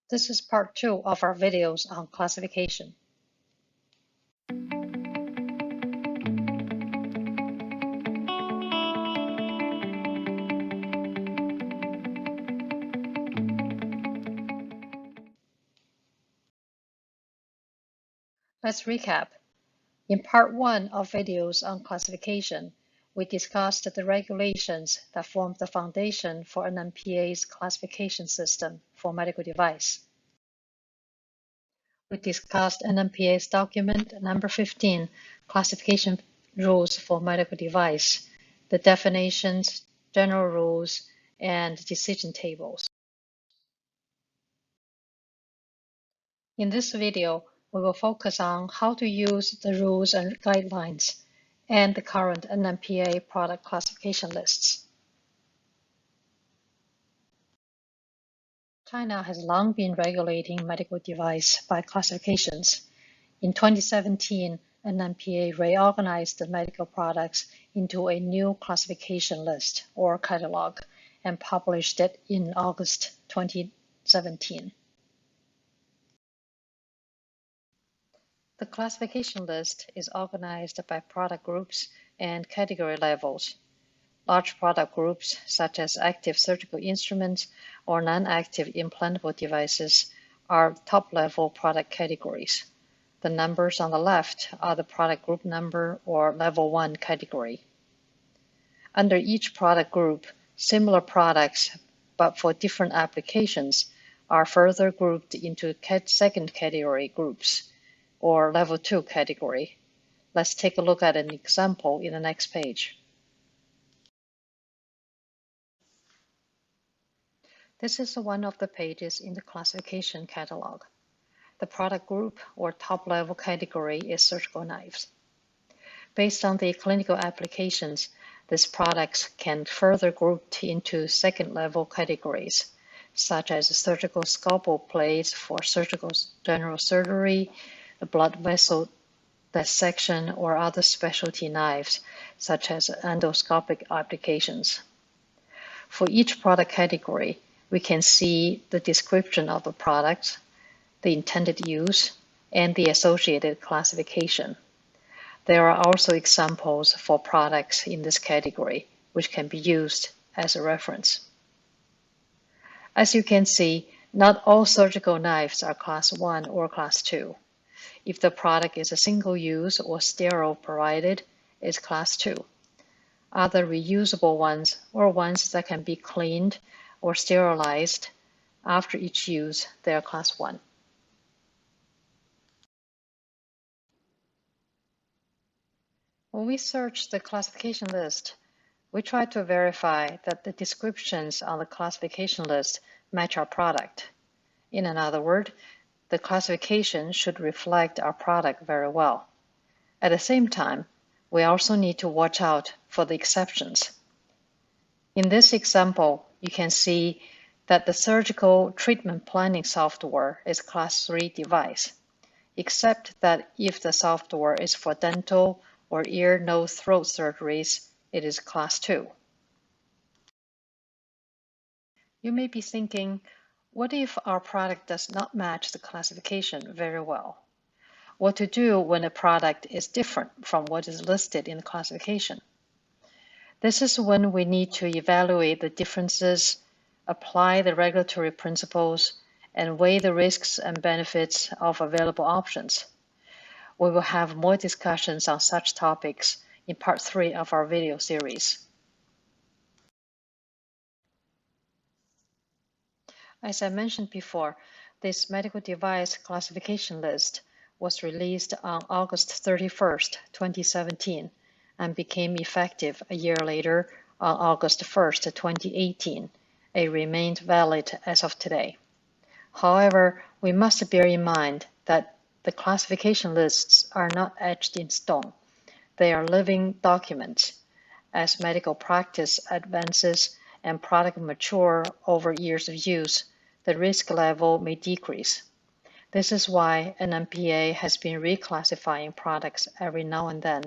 This is part 2 of our videos on classification. Let's recap. In part 1 of videos on classification, we discussed the regulations that form the foundation for NMPA's classification system for medical device. We discussed NMPA's document number 15, Classification Rules for Medical Device, the definitions, general rules, and decision tables. In this video, we will focus on how to use the rules and guidelines and the current NMPA product classification lists. China has long been regulating medical device by classifications. In 2017, NMPA reorganized the medical products into a new classification list or catalog and published it in August 2017. The classification list is organized by product groups and category levels. Large product groups, such as active surgical instruments or non-active implantable devices, are top-level product categories. The numbers on the left are the product group number or level 1 category. Under each product group, similar products, but for different applications, are further grouped into second category groups, or level 2 category. Let's take a look at an example in the next page. This is one of the pages in the classification catalog. The product group or top-level category is surgical knives. Based on the clinical applications, these products can further group into second-level categories, such as surgical scalpel plates for surgical general surgery, the blood vessel dissection, or other specialty knives, such as endoscopic applications. For each product category, we can see the description of the product, the intended use, and the associated classification. There are also examples for products in this category, which can be used as a reference. As you can see, not all surgical knives are Class 1 or Class 2. If the product is a single-use or sterile provided, it's Class 2. Other reusable ones, or ones that can be cleaned or sterilized after each use, they are Class 1. When we search the classification list, we try to verify that the descriptions on the classification list match our product. In another word, the classification should reflect our product very well. At the same time, we also need to watch out for the exceptions. In this example, you can see that the surgical treatment planning software is Class 3 device, except that if the software is for dental or ear, nose, throat surgeries, it is Class 2. You may be thinking, what if our product does not match the classification very well? What to do when a product is different from what is listed in the classification? This is when we need to evaluate the differences, apply the regulatory principles, and weigh the risks and benefits of available options. We will have more discussions on such topics in part 3 of our video series. As I mentioned before, this medical device classification list was released on August 31st, 2017, and became effective a year later on August 1st, 2018. It remained valid as of today. However, we must bear in mind that the classification lists are not etched in stone. They are living documents. As medical practice advances and product mature over years of use, the risk level may decrease. This is why NMPA has been reclassifying products every now and then.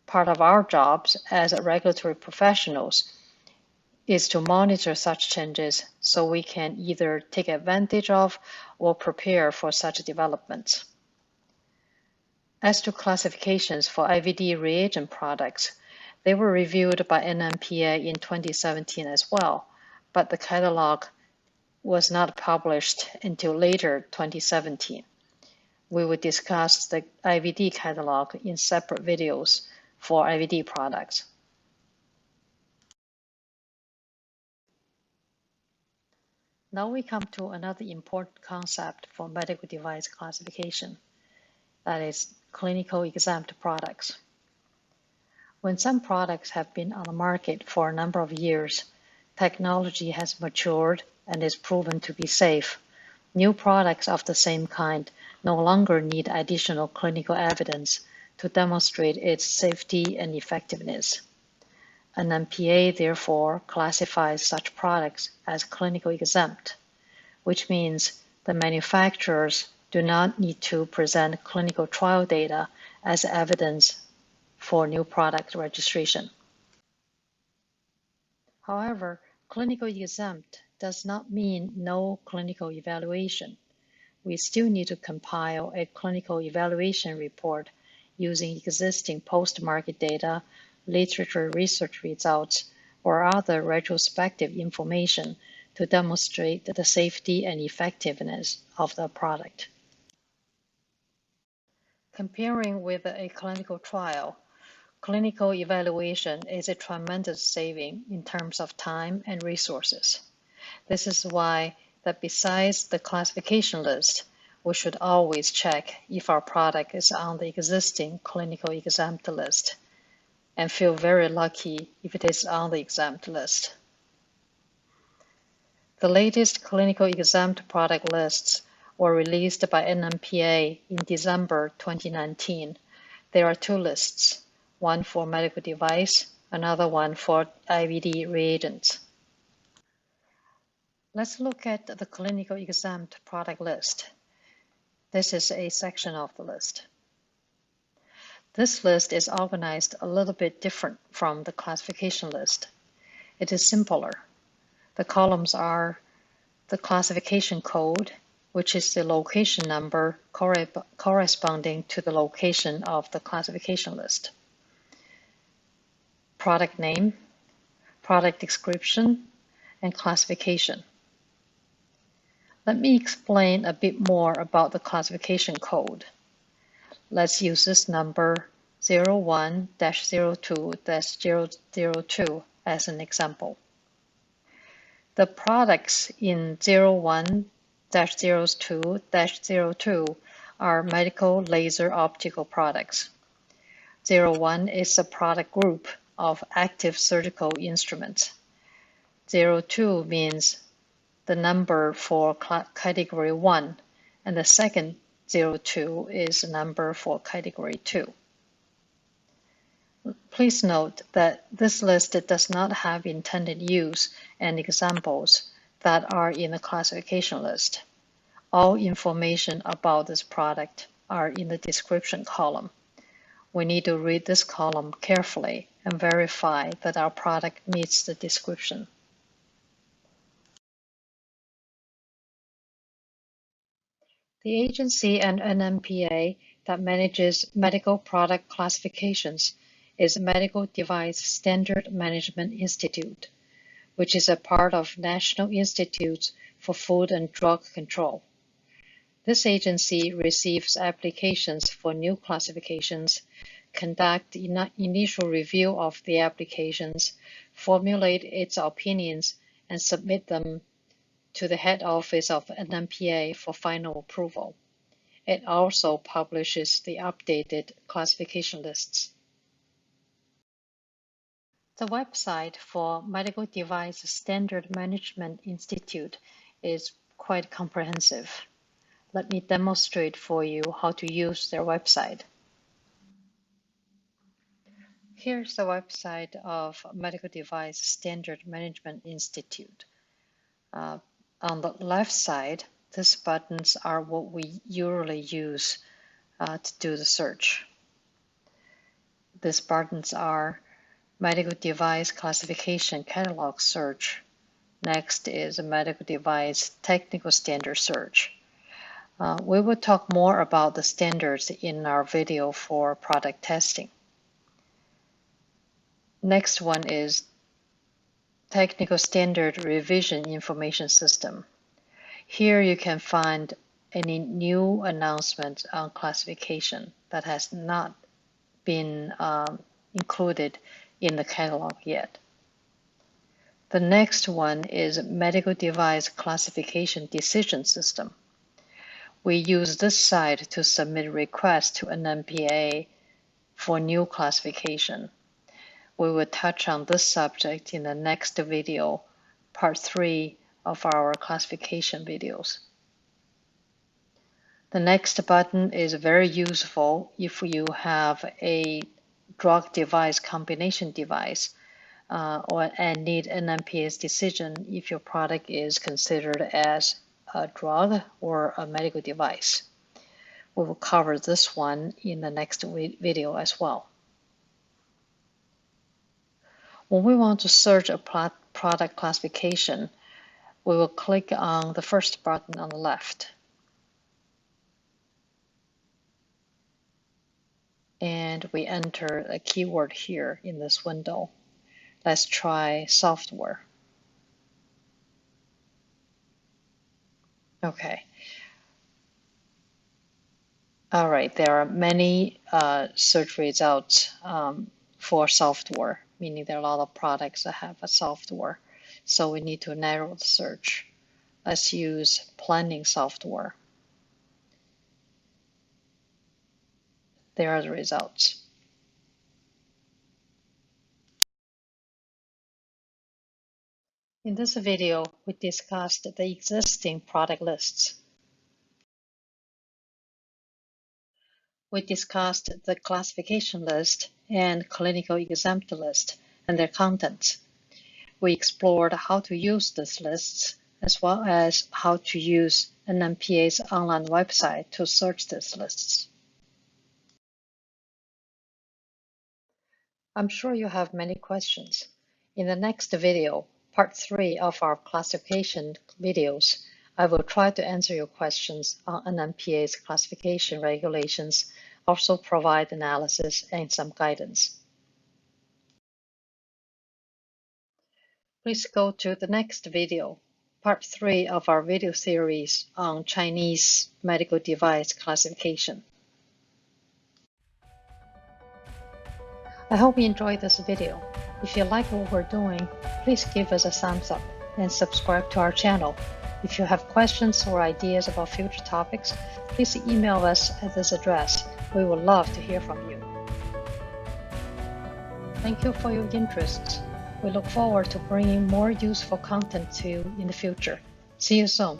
Part of our jobs as regulatory professionals is to monitor such changes so we can either take advantage of or prepare for such developments. As to classifications for IVD reagent products, they were reviewed by NMPA in 2017 as well, but the catalog was not published until later 2017. We will discuss the IVD catalog in separate videos for IVD products. Now we come to another important concept for medical device classification, that is clinical exempt products. When some products have been on the market for a number of years, technology has matured and is proven to be safe. New products of the same kind no longer need additional clinical evidence to demonstrate its safety and effectiveness. NMPA therefore classifies such products as clinical exempt, which means the manufacturers do not need to present clinical trial data as evidence for new product registration. However, clinical exempt does not mean no clinical evaluation. We still need to compile a clinical evaluation report using existing post-market data, literature research results, or other retrospective information to demonstrate the safety and effectiveness of the product. Comparing with a clinical trial, clinical evaluation is a tremendous saving in terms of time and resources. This is why that besides the classification list, we should always check if our product is on the existing clinical exempt list, and feel very lucky if it is on the exempt list. The latest clinical exempt product lists were released by NMPA in December 2019. There are two lists, one for medical device, another one for IVD reagents. Let's look at the clinical exempt product list. This is a section of the list. This list is organized a little bit different from the classification list. It is simpler. The columns are the classification code, which is the location number corresponding to the location of the classification list. Product name, product description, and classification. Let me explain a bit more about the classification code. Let's use this number 01-02-002 as an example. The products in 01-02-02 are medical laser optical products. 01 is a product group of active surgical instruments. 02 means the number for category 1, and the second 02 is a number for category 2. Please note that this list does not have intended use and examples that are in the classification list. All information about this product are in the description column. We need to read this column carefully and verify that our product meets the description. The agency and NMPA that manages medical product classifications is Medical Device Standard Management Institute, which is a part of National Institutes for Food and Drug Control. This agency receives applications for new classifications, conduct initial review of the applications, formulate its opinions, and submit them to the head office of NMPA for final approval. It also publishes the updated classification lists. The website for Medical Device Standard Management Institute is quite comprehensive. Let me demonstrate for you how to use their website. Here's the website of Medical Device Standard Management Institute. On the left side, these buttons are what we usually use to do the search. These buttons are medical device classification catalog search. Next is a medical device technical standard search. We will talk more about the standards in our video for product testing. Next one is Technical Standard Revision Information System. Here you can find any new announcements on classification that has not been included in the catalog yet. The next one is Medical Device Classification Decision System. We use this site to submit requests to NMPA for new classification. We will touch on this subject in the next video, part 3 of our classification videos. The next button is very useful if you have a drug device combination device and need NMPA's decision if your product is considered as a drug or a medical device. We will cover this one in the next video as well. When we want to search a product classification, we will click on the first button on the left. And we enter a keyword here in this window. Let's try software. Okay. All right, there are many search results for software, meaning there are a lot of products that have a software. So we need to narrow the search. Let's use planning software. There are the results. In this video, we discussed the existing product lists. We discussed the classification list and clinical exempt list and their contents. We explored how to use these lists, as well as how to use NMPA's online website to search these lists. I'm sure you have many questions. In the next video, part 3 of our classification videos, I will try to answer your questions on NMPA's classification regulations, also provide analysis and some guidance. Please go to the next video, part 3 of our video series on Chinese medical device classification. I hope you enjoyed this video. If you like what we're doing, please give us a thumbs up and subscribe to our channel. If you have questions or ideas about future topics, please email us at this address. We would love to hear from you. Thank you for your interest. We look forward to bringing more useful content to you in the future. See you soon.